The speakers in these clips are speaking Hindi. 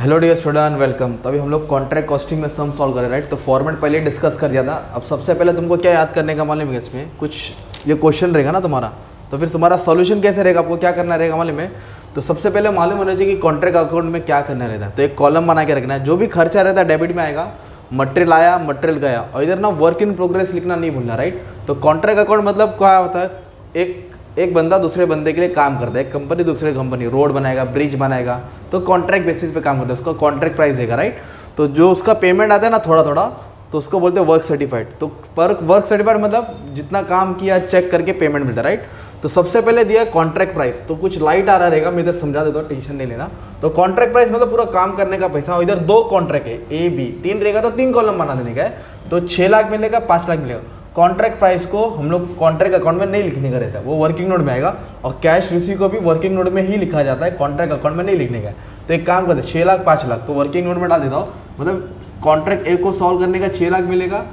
Hello dear student, welcome. तो अभी हम लोग कॉन्ट्रैक्ट कॉस्टिंग में सम सॉल्व कर रहे हैं, राइट। तो फॉर्मेट पहले डिस्कस कर दिया था। अब सबसे पहले तुमको क्या याद करने का मालूम है, इसमें कुछ ये क्वेश्चन रहेगा ना तुम्हारा, तो फिर तुम्हारा सॉल्यूशन कैसे रहेगा, आपको क्या करना रहेगा मालूम है। तो सबसे पहले मालूम होना चाहिए कि कॉन्ट्रैक्ट अकाउंट में क्या करना रहता है। तो एक कॉलम बना के रखना है, जो भी खर्चा रहता है डेबिट में आएगा, मटेरियल आया मटेरियल गया, और इधर ना वर्क इन प्रोग्रेस लिखना नहीं भूलना, राइट। तो कॉन्ट्रैक्ट अकाउंट मतलब क्या होता है, एक बंदा दूसरे बंदे के लिए काम करता है, एक कंपनी दूसरे कंपनी रोड बनाएगा, ब्रिज बनाएगा, तो कॉन्ट्रैक्ट बेसिस पे काम करता है, उसका कॉन्ट्रैक्ट प्राइस देगा, राइट। तो जो उसका पेमेंट आता है ना थोड़ा थोड़ा, तो उसको बोलते हैं वर्क सर्टिफाइड। तो पर वर्क सर्टिफाइड मतलब जितना काम किया चेक करके पेमेंट मिलता है, राइट। तो सबसे पहले दिया कॉन्ट्रैक्ट प्राइस, तो कुछ लाइट आ रहा रहेगा, मैं इधर समझा देता हूँ, टेंशन नहीं लेना। तो कॉन्ट्रैक्ट प्राइस मतलब पूरा काम करने का पैसा। इधर दो कॉन्ट्रैक्ट है, ए बी, तीन रहेगा तो तीन कॉलम बना देने का है, तो 6 लाख मिलेगा, 5 लाख मिलेगा। कॉन्ट्रैक्ट प्राइस को हम लोग कॉन्ट्रैक्ट अकाउंट में नहीं लिखने का रहता है, वो वर्किंग नोट में आएगा। और कैश रिसीव को भी वर्किंग नोट में ही लिखा जाता है, कॉन्ट्रैक्ट अकाउंट में नहीं लिखने का है। तो एक काम करते हैं, 6 लाख 5 लाख तो वर्किंग नोट में डाल देता हूँ। मतलब कॉन्ट्रैक्ट ए को सॉल्व करने का 6 लाख मिलेगा,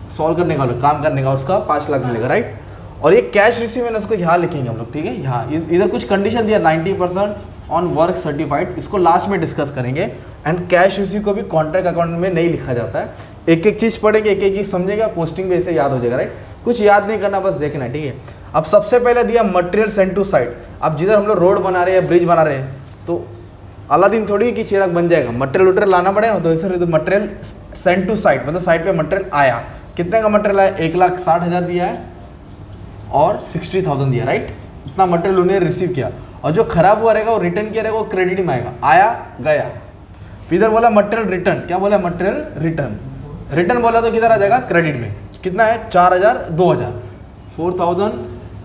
सॉल्व करने का काम करने का उसका 5 लाख मिलेगा, राइट। और ये कैश रिसीव है ना, उसको यहाँ लिखेंगे हम लोग, ठीक है। यहाँ इधर कुछ कंडीशन दिया 90% ऑन वर्क सर्टिफाइड, इसको लास्ट में डिस्कस करेंगे। एंड कैश रिसीव को भी कॉन्ट्रैक्ट अकाउंट में नहीं लिखा जाता है। एक एक चीज़ पढ़ेंगे, एक एक चीज़ समझेगा, पोस्टिंग भी ऐसे याद हो जाएगा, राइट। कुछ याद नहीं करना, बस देखना है, ठीक है। अब सबसे पहले दिया मटेरियल सेंड टू साइट। अब जिधर हम लोग रोड बना रहे हैं, ब्रिज बना रहे हैं, तो अलादीन थोड़ी कि चिराग बन जाएगा, मटेरियल लाना पड़ेगा। तो इसे मटेरियल सेंड टू साइट मतलब साइट पे मटेरियल आया। कितने का मटेरियल आया, 1,60,000 दिया है और 60,000 दिया, राइट। इतना मटेरियल उन्हें रिसीव किया, और जो खराब हुआ रहेगा वो रिटर्न किया रहेगा, वो क्रेडिट में आएगा, आया गया। इधर बोला मटेरियल रिटर्न, क्या बोला, मटेरियल रिटर्न। रिटर्न बोला तो किधर आ जाएगा, क्रेडिट में। कितना है, 4,000 2,000 4,000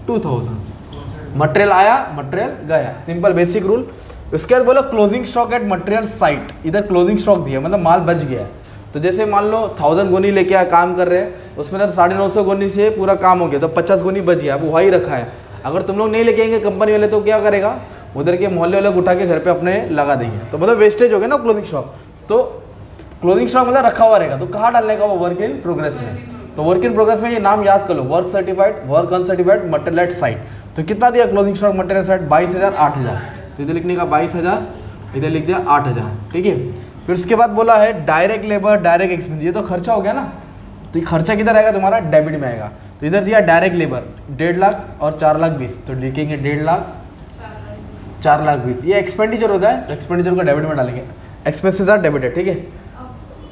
2,000। मटेरियल आया मटेरियल गया, सिंपल बेसिक रूल। उसके बाद बोला closing stock at material site. इधर क्लोजिंग स्टॉक दिया मतलब माल बच गया है। तो जैसे मान लो 1000 गोनी लेके आया, काम कर रहे हैं, उसमें तो 950 गोनी से पूरा काम हो गया, तो 50 गोनी बच गया, अब वही रखा है। अगर तुम लोग नहीं लेके आएंगे कंपनी वाले, तो क्या करेगा, उधर के मोहल्ले वाले उठा के घर पे अपने लगा देंगे, तो मतलब वेस्टेज हो गया ना क्लोजिंग स्टॉक। तो क्लोजिंग स्टॉक मतलब रखा हुआ रहेगा, तो कहाँ डालने का, वो वर्क इन प्रोग्रेस में। तो वर्क इन प्रोग्रेस में ये नाम याद कर लो, work certified, work uncertified, material at site. तो कितना दिया क्लोजिंग स्टॉक मटेरियल साइट, 22,000 8,000। तो इधर लिखने का 22,000, इधर लिख दिया 8,000, ठीक है। फिर उसके बाद बोला है डायरेक्ट लेबर डायरेक्ट एक्सपेंस, ये तो खर्चा हो गया ना। तो ये खर्चा किधर आएगा, तुम्हारा डेबिट में आएगा। तो इधर दिया डायरेक्ट लेबर 1.5 लाख और 4,20,000, तो लिखेंगे 1.5 लाख 4,20,000। ये एक्सपेंडिचर होता है, एक्सपेंडिचर को डेबिट में डालेंगे, एक्सपेंसेस आर डेबिटेड, ठीक है।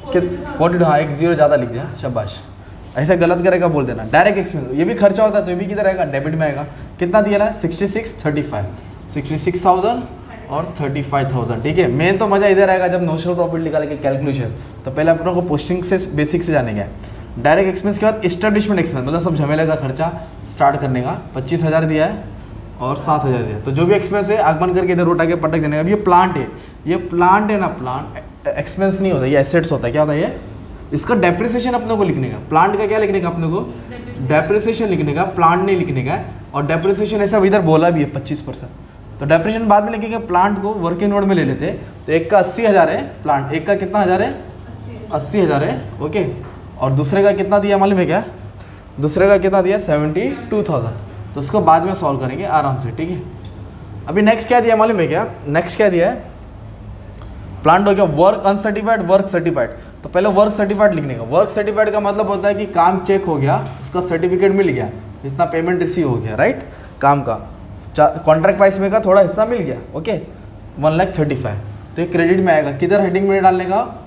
42, हाँ 1 0 ज़्यादा लिख दिया, शाबाश। ऐसा गलत करेगा बोल देना। डायरेक्ट एक्सपेंस ये भी खर्चा होता है, तो ये भी किधर आएगा, डेबिट में आएगा। कितना दिया ना, 66,000 और 35,000, ठीक है। मेन तो मजा इधर आएगा जब नोशनल प्रॉफिट निकालेंगे कैलकुलेशन। तो पहले अपनों को पोस्टिंग से बेसिक से जाने का। डायरेक्ट एक्सपेंस के बाद इस्टेब्लिशमेंट एक्सपेंस मतलब सब झमेले का खर्चा स्टार्ट करने का, 25,000 दिया है और 7,000 दिया है। तो जो भी एक्सपेंस है आगमन करके इधर उठा के पटक देने का। अब ये प्लांट है, ये प्लांट है ना, प्लांट एक्सपेंस नहीं होता, ये एसेट्स होता है। क्या होता है ये, इसका डेप्रिसिएशन अपने को लिखने का। प्लांट का क्या लिखने का अपने को, डेप्रिसिएशन लिखने का, प्लांट नहीं लिखने का। और डेप्रिसिएशन ऐसा इधर बोला भी है 25%, तो डेप्रिसिएशन बाद में लिखेंगे। प्लांट को वर्किंग नोट में ले लेते हैं, तो एक का 80,000 है प्लांट, एक का कितना हज़ार है, 80,000 है, ओके। और दूसरे का कितना दिया मालूम है क्या, दूसरे का कितना दिया, 72,000। तो उसको बाद में सॉल्व करेंगे आराम से, ठीक है। अभी नेक्स्ट क्या दिया मालूम है क्या, नेक्स्ट क्या दिया है, प्लांट हो गया, वर्क अनसर्टिफाइड वर्क सर्टिफाइड। तो पहले वर्क सर्टिफाइड लिखने का। वर्क सर्टिफाइड का मतलब होता है कि काम चेक हो गया, उसका सर्टिफिकेट मिल गया, इतना पेमेंट रिसीव हो गया, राइट, काम का। कॉन्ट्रैक्ट प्राइस में का थोड़ा हिस्सा मिल गया, ओके, 1,35,000। तो ये क्रेडिट में आएगा, किधर हेडिंग में डालने का,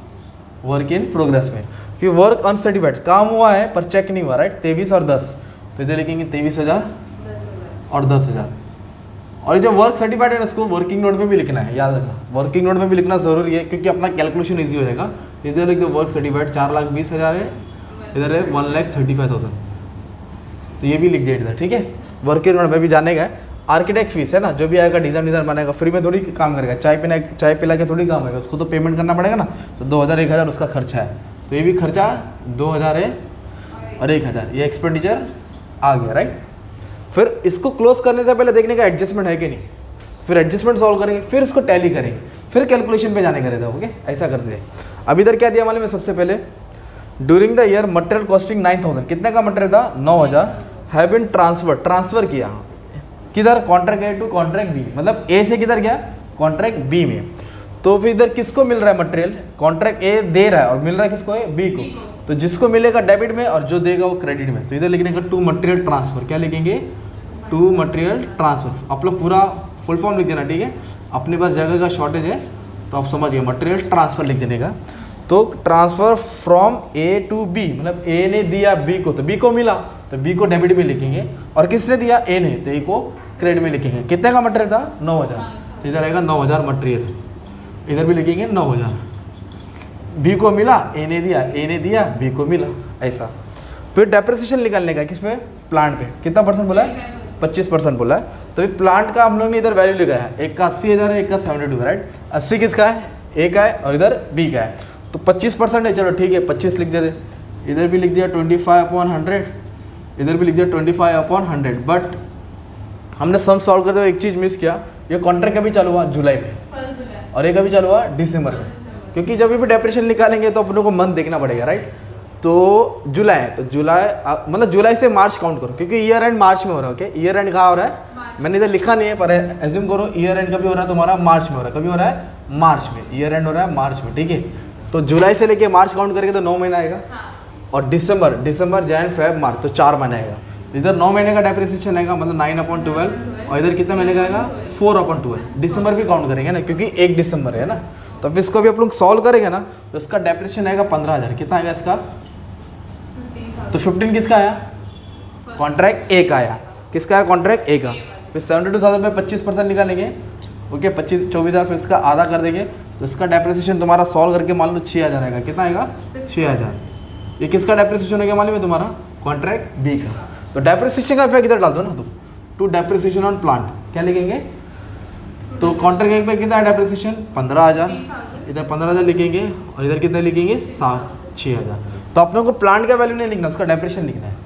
वर्क इन प्रोग्रेस में। फिर वर्क अनसर्टिफाइड, काम हुआ है पर चेक नहीं हुआ, राइट, 23 और 10, तो इधर लिखेंगे 23,000 और 10,000। और ये जो वर्क सर्टिफाइड है उसको वर्किंग नोट में भी लिखना है, याद रखना, वर्किंग नोट में भी लिखना जरूरी है, क्योंकि अपना कैलकुलेशन ईजी हो जाएगा। इधर लिख दो वर्क सर्टिफाइड 4,20,000 है, इधर है 1,35,000, तो ये भी लिख दिया इधर, ठीक है। वर्किंग नोट में भी जाने का है। आर्किटेक्ट फीस है ना, जो भी आएगा डिज़ाइन बनाएगा, फ्री में थोड़ी काम करेगा, चाय पिला के थोड़ी काम आएगा, उसको तो पेमेंट करना पड़ेगा ना। तो 2,000 1,000 उसका खर्चा है, तो ये भी खर्चा 2,000 है और 1,000, ये एक्सपेंडिचर आ गया, राइट। फिर इसको क्लोज करने से पहले देखने का एडजस्टमेंट है कि नहीं, फिर एडजस्टमेंट सॉल्व करेंगे, फिर इसको टैली करेंगे, फिर कैलकुलेशन पे जाने का रहता है, ओके, ऐसा करते हैं। अब इधर क्या दिया मालूम है, सबसे पहले during the year material costing 9,000, कितने का मटेरियल था, 9,000, हैव बीन ट्रांसफर किया किधर, contract A to contract B, मतलब ए से किधर गया, कॉन्ट्रैक्ट बी में। तो फिर इधर किसको मिल रहा है मटेरियल, कॉन्ट्रैक्ट ए दे रहा है और मिल रहा है किसको है, बी को। तो जिसको मिलेगा डेबिट में और जो देगा वो क्रेडिट में। तो इधर लिखने का टू मटेरियल ट्रांसफर, क्या लिखेंगे, टू मटेरियल ट्रांसफर। आप लोग पूरा फुल फॉर्म लिख देना, ठीक है। अपने पास जगह का शॉर्टेज है तो आप समझ गए, मटेरियल ट्रांसफर लिख देने का। तो transfer from A to B, मतलब ए ने दिया बी को तो बी को मिला, तो बी को डेबिट में लिखेंगे, और किसने दिया, ए ने, तो ए को क्रेडिट में लिखेंगे। कितने का मटेरियल था, 9000, तो इधर आएगा 9000 मटेरियल, इधर भी लिखेंगे 9000। बी को मिला, ए ने दिया बी को मिला, ऐसा। फिर डेप्रिसिएशन निकालने का किस पे, प्लांट पे। कितना परसेंट बोला है, 25% बोला है। तो प्लांट का हम लोग ने इधर वैल्यू लिखा है, एक का 80,000 है, एक का 72, राइट। 80 किसका है, ए का है, और इधर बी का है। तो 25% है, चलो ठीक है 25 लिख देते। इधर भी लिख दिया 25/100, इधर भी लिख दिया 25/100। बट हमने सम सॉल्व करते हुए एक चीज़ मिस किया, ये कॉन्ट्रैक्ट कभी चालू हुआ, जुलाई में, और ये कभी चालू हुआ, दिसंबर में। क्योंकि जब भी डेप्रिसिएशन निकालेंगे तो अपने को मंथ देखना पड़ेगा, राइट। तो जुलाई, तो जुलाई मतलब जुलाई से मार्च काउंट करो, क्योंकि ईयर एंड मार्च में हो रहा है। ओके, ईयर एंड कहाँ हो रहा है, मैंने इधर लिखा नहीं है, पर एज्यूम करो ईयर एंड कभी हो रहा है तुम्हारा, मार्च में हो रहा है। कभी हो रहा है, मार्च में, ईयर एंड हो रहा है मार्च में, ठीक है। तो जुलाई से लेके मार्च काउंट करेंगे तो 9 महीना आएगा, और दिसंबर, जैन फेब मार्च, तो 4 महीना आएगा। तो इधर 9 महीने का डेप्रिसिएशन आएगा, मतलब 9/12, और इधर कितना महीने का आएगा, 4/12। दिसंबर भी काउंट करेंगे ना, क्योंकि 1 दिसंबर है ना। तो अब इसको भी आप लोग सॉल्व करेंगे ना, तो इसका डेप्रिसिएशन आएगा 15,000। कितना आएगा इसका, तो 15 किसका आया, कॉन्ट्रैक्ट ए का आया। किसका आया, कॉन्ट्रैक्ट ए का। फिर 72,000 में 25% निकालेंगे, ओके, 24,000, फिर इसका आधा कर देंगे, तो इसका डेप्रिसिएशन तुम्हारा सॉल्व करके मान लो 6,000 आएगा। कितना आएगा, 6,000। ये किसका डेप्रिसिएशन हो गया मालूम है तुम्हारा, कॉन्ट्रैक्ट बी का। तो डेप्रिसिएशन का इफेक्ट इधर डाल दो ना तुम, टू डेप्रिसिएशन ऑन प्लांट, क्या लिखेंगे, तो कॉन्ट्रैक्ट एक पे कितना है डेप्रिसिएशन, 15,000, इधर 15,000 लिखेंगे, और इधर कितना लिखेंगे, 6,000। तो अपने को प्लांट का वैल्यू नहीं लिखना, उसका डेप्रिसिएशन लिखना है।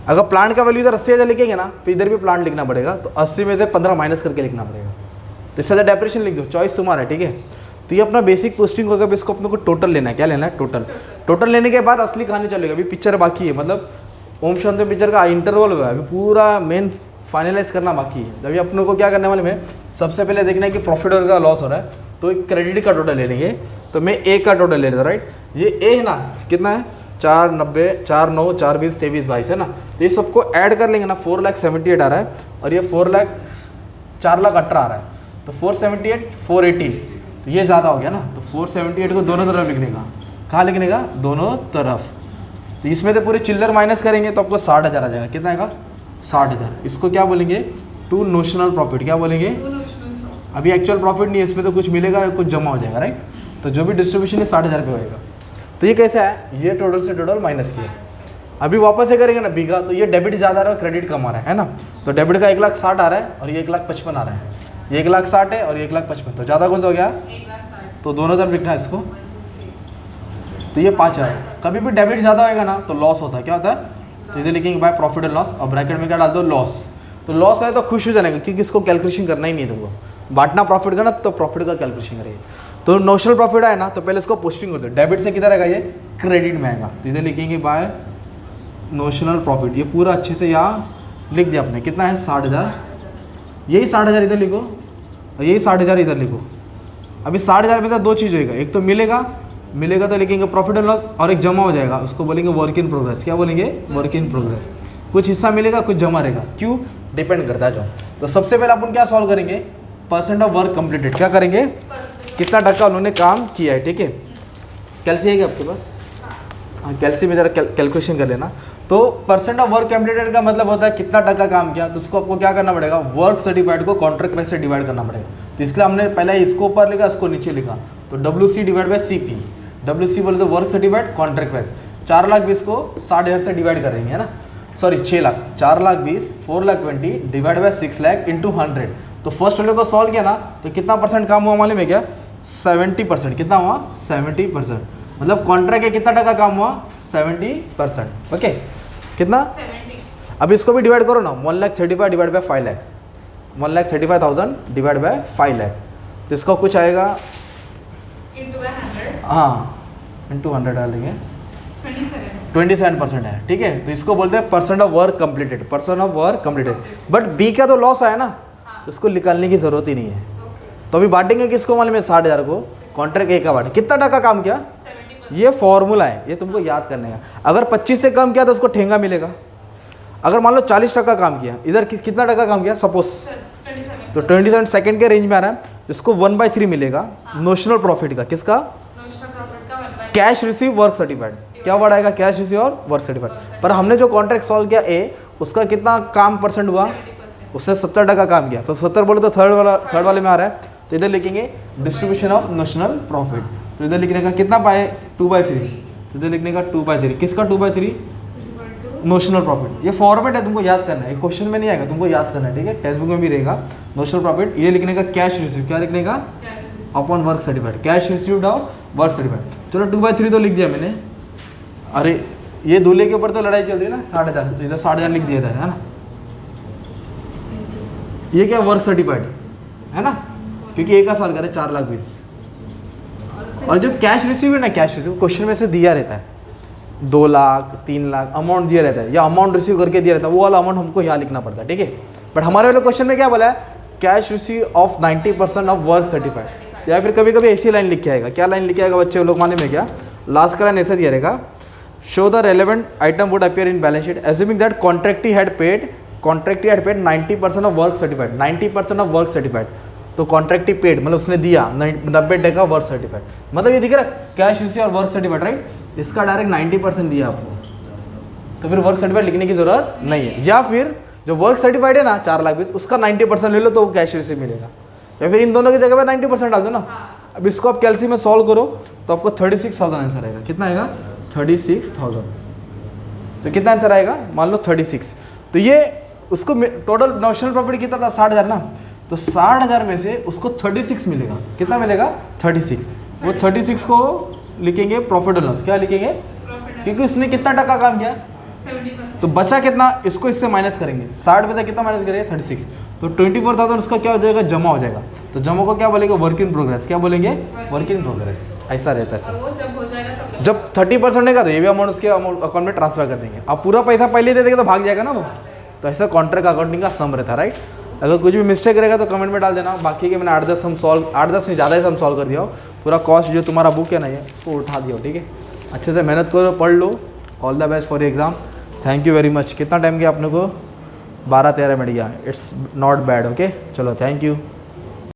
अगर प्लांट का वैल्यू इधर 80,000 लिखेंगे ना, फिर इधर भी प्लांट लिखना पड़ेगा, तो 80 में से 15 माइनस करके लिखना पड़ेगा। तो इससे ज़्यादा डेप्रिसिएशन लिख दो, चॉइस तुम्हारा है, ठीक है। तो ये अपना बेसिक पोस्टिंग होगा। अब इसको अपने को टोटल लेना है, क्या लेना है, टोटल लेने के बाद असली कहानी चलेगा। अभी पिक्चर बाकी है, मतलब ओम शांति पिक्चर का इंटरवल हुआ है, अभी पूरा मेन फाइनलाइज करना बाकी है। अभी अपने को क्या करने वाले में, सबसे पहले देखना है कि प्रॉफिट और का लॉस हो रहा है, तो एक क्रेडिट का टोटल ले लेंगे। तो मैं ए का टोटल ले लेता, राइट। ये ए है ना, कितना है, 490, 4 9 4 20 23 22 है ना। तो ये सबको ऐड कर लेंगे ना, 4,78,000 आ रहा है, और ये 4,18,000 आ रहा है। तो 478 418, तो ये ज़्यादा हो गया ना। तो 478 को दोनों तरफ लिखने का, कहाँ लिखने का, दोनों तरफ। तो इसमें तो पूरे चिल्लर माइनस करेंगे तो आपको 60,000 आ जाएगा। कितना आएगा, 60,000। इसको क्या बोलेंगे, टू नोशनल प्रॉफिट। क्या बोलेंगे, अभी एक्चुअल प्रॉफिट नहीं है, इसमें तो कुछ मिलेगा, कुछ जमा हो जाएगा, राइट। तो जो भी डिस्ट्रीब्यूशन है 60,000 पे होएगा। तो ये कैसा है, ये टोटल से टोटल माइनस किया। अभी वापस से करेंगे ना बी का, तो ये डेबिट ज़्यादा आ रहा है, क्रेडिट कम आ रहा है ना। तो डेबिट का 1,60,000 आ रहा है, और ये 1,55,000 आ रहा है। ये 1,60,000 है और ये 1,55,000, तो ज़्यादा कौन सा हो गया, तो दोनों तरफ लिखना है इसको। तो ये 5,000। कभी भी डेबिट ज़्यादा होएगा ना तो लॉस होता है, क्या होता है, तो इसे लिखेंगे बाय प्रॉफिट एंड लॉस, और ब्रैकेट में क्या डाल दो, लॉस। तो लॉस है तो खुश हो जाएगा, क्योंकि इसको कैलकुलेशन करना ही नहीं है तुमको, बांटना प्रॉफिट का ना, तो प्रॉफिट का कैलकुलेशन करेंगे। तो नोशनल प्रॉफिट आए ना, तो पहले इसको पोस्टिंग होते हैं, डेबिट से किधर आएगा, ये क्रेडिट में आएगा। तो इधर लिखेंगे बाय नोशनल प्रॉफिट, ये पूरा अच्छे से यहाँ लिख दिया आपने। कितना है, 60,000, यही 60,000 इधर लिखो, और यही 60,000 इधर लिखो। अभी 60,000 में तो दो चीज़ होएगा, एक तो मिलेगा तो लिखेंगे प्रॉफिट एंड लॉस, और एक जमा हो जाएगा, उसको बोलेंगे वर्क इन प्रोग्रेस। क्या बोलेंगे, वर्क इन प्रोग्रेस। कुछ हिस्सा मिलेगा, कुछ जमा रहेगा, क्यों, डिपेंड करता है जो। तो सबसे पहले अपन क्या सॉल्व करेंगे, परसेंट ऑफ वर्क कंप्लीटेड। क्या करेंगे, कितना टक्का उन्होंने काम किया है, ठीक है। कैलसी है क्या आपके पास, हाँ, कैलसी में जरा कैलकुलेशन कर लेना। तो परसेंट ऑफ वर्क कंप्लीटेड का मतलब होता है कितना टक्का काम किया। तो उसको आपको क्या करना पड़ेगा, वर्क सर्टिफाइड को कॉन्ट्रैक्ट प्राइस से डिवाइड करना पड़ेगा। तो इसके लिए हमने पहले इसको ऊपर लिखा, इसको नीचे लिखा। तो WC divide by CP, WC बोले तो वर्क सर्टिफाइड कॉन्ट्रैक्ट प्राइस। 4,20,000 को 60,000 से डिवाइड करेंगे, है ना, sorry 6 lakh, 4,20,000 4,20,000 divide by 6 lakh into 100। तो फर्स्ट वाले को सॉल्व किया ना, तो कितना परसेंट काम हुआ मालूम है क्या, 70%। कितना हुआ, 70%। मतलब कॉन्ट्रैक्ट के कितना टका काम हुआ, 70%। ओके, कितना 70। अब इसको भी डिवाइड करो ना, 1,35,000 divide by 5 lakh, 1,35,000 divide by 5 lakh. तो इसका कुछ आएगा, हाँ इंटू 100 डालेंगे, 27% है, ठीक है। तो इसको बोलते हैं percent of work completed, percent of work completed. But B का तो लॉस आया ना, इसको निकालने की ज़रूरत ही नहीं है। तो अभी बांटेंगे किसको मालूम है? 60,000 को कॉन्ट्रैक्ट ए का बांटे। कितना टका काम किया? ये फॉर्मूला है, ये तुमको याद करने का। अगर 25 से कम किया तो उसको ठेंगा मिलेगा। अगर मान लो 40 टका काम किया, इधर कितना टका काम किया सपोज, तो 27 सेकंड के रेंज में आ रहा है, इसको 1/3 मिलेगा नोशनल प्रॉफिट का। किसका? Cash receive work certified. क्या वर्ड आएगा? कैश रिसीव और वर्क सर्टिफाइड। पर हमने जो कॉन्ट्रैक्ट सॉल्व किया ए, उसका कितना काम परसेंट हुआ? उससे 70 टका काम किया, तो 70 बोले तो थर्ड वाले में आ रहा है, तो इधर लिखेंगे डिस्ट्रीब्यूशन ऑफ नोशनल प्रॉफिट। तो इधर लिखने का कितना पाए? 2/3। तो इधर लिखने का 2/3। किसका 2/3? Notional profit. ये फॉर्मेट है, तुमको याद करना है, ये क्वेश्चन में नहीं आएगा, तुमको याद करना है, ठीक है? टेक्स्ट बुक में भी रहेगा नोशनल प्रॉफिट। ये लिखने का कैश रिसीव, क्या लिखने का? Upon work certified, cash received और वर्क सर्टिफाइड। चलो 2/3 तो लिख दिया मैंने। अरे ये दूल्हे के ऊपर तो लड़ाई चल रही है ना, 60,000, तो इधर 60,000 लिख दिया था, है ना? ये क्या? वर्क सर्टिफाइड है ना, क्योंकि एक का सवाल करे 4,20,000। और जो कैश रिसीव है ना, कैश रिसीव क्वेश्चन में से दिया रहता है, 2 लाख 3 लाख अमाउंट दिया रहता है, या अमाउंट रिसीव करके दिया रहता है, वो वाला अमाउंट हमको यहाँ लिखना पड़ता है, ठीक है? बट हमारे वाले क्वेश्चन में क्या बोला है? Cash receive of 90% of work certified. या फिर कभी कभी ऐसी लाइन लिख के आएगा। क्या लाइन लिख के आएगा बच्चे लोग माने में? क्या लास्ट का लाइन ऐसे दिया रहेगा, show the relevant item would appear in balance sheet assuming that contractee had paid 90% of work certified. 90% of work certified, तो कॉन्ट्रैक्टी पेड मतलब उसने दिया 90 टका वर्क सर्टिफाइड, मतलब ये दिख रहा है कैश रिसीव और वर्क सर्टिफाइड, राइट? इसका डायरेक्ट 90% दिया आपको, तो फिर वर्क सर्टिफाइड लिखने की जरूरत नहीं है। या फिर जो वर्क सर्टिफाइड है ना 4,20,000, उसका 90% ले लो तो कैश रिसीव मिलेगा। या फिर इन दोनों की जगह पे 90% डाल दो ना। अब इसको आप कैलसी में सॉल्व करो तो आपको 36,000 आंसर आएगा। कितना आएगा? 36,000। तो कितना आंसर आएगा? मान लो 36। तो ये उसको टोटल नोशनल प्रॉपर्टी कितना था? 60,000 ना, तो 60,000 में से उसको 36 मिलेगा। कितना मिलेगा? 36। वो 36 को लिखेंगे प्रॉफिट एंड लॉस। क्या लिखेंगे? क्योंकि उसने कितना टका काम किया? 70%। तो बचा कितना? इसको इससे माइनस करेंगे। 60 में से कितना माइनस करेंगे? 36। तो 24,000 उसका क्या हो जाएगा? जमा हो जाएगा। तो जमा को क्या बोलेंगे? Work in progress. क्या बोलेंगे? Work in progress. ऐसा रहता है सर। वो जब हो जाएगा तब जब 30% होगा तो ये भी अमाउंट उसके अकाउंट में ट्रांसफर कर देंगे। अब पूरा पैसा पहले दे देंगे तो भाग जाएगा ना वो। तो ऐसा कॉन्ट्रैक्ट अकाउंटिंग का सम रहता है, राइट? अगर कुछ भी मिस्टेक रहेगा तो कमेंट में डाल देना। बाकी के मैंने 8-10 से ज़्यादा ही सम सॉल्व कर दिया हो। पूरा कॉस्ट जो तुम्हारा बुक है ना ये उसको उठा दिया हो, ठीक है? अच्छे से मेहनत करो, पढ़ लो। All the best for exam. Thank you very much. कितना टाइम गया अपने को? 12-13 मिनट गया। It's not bad. ओके, चलो थैंक यू।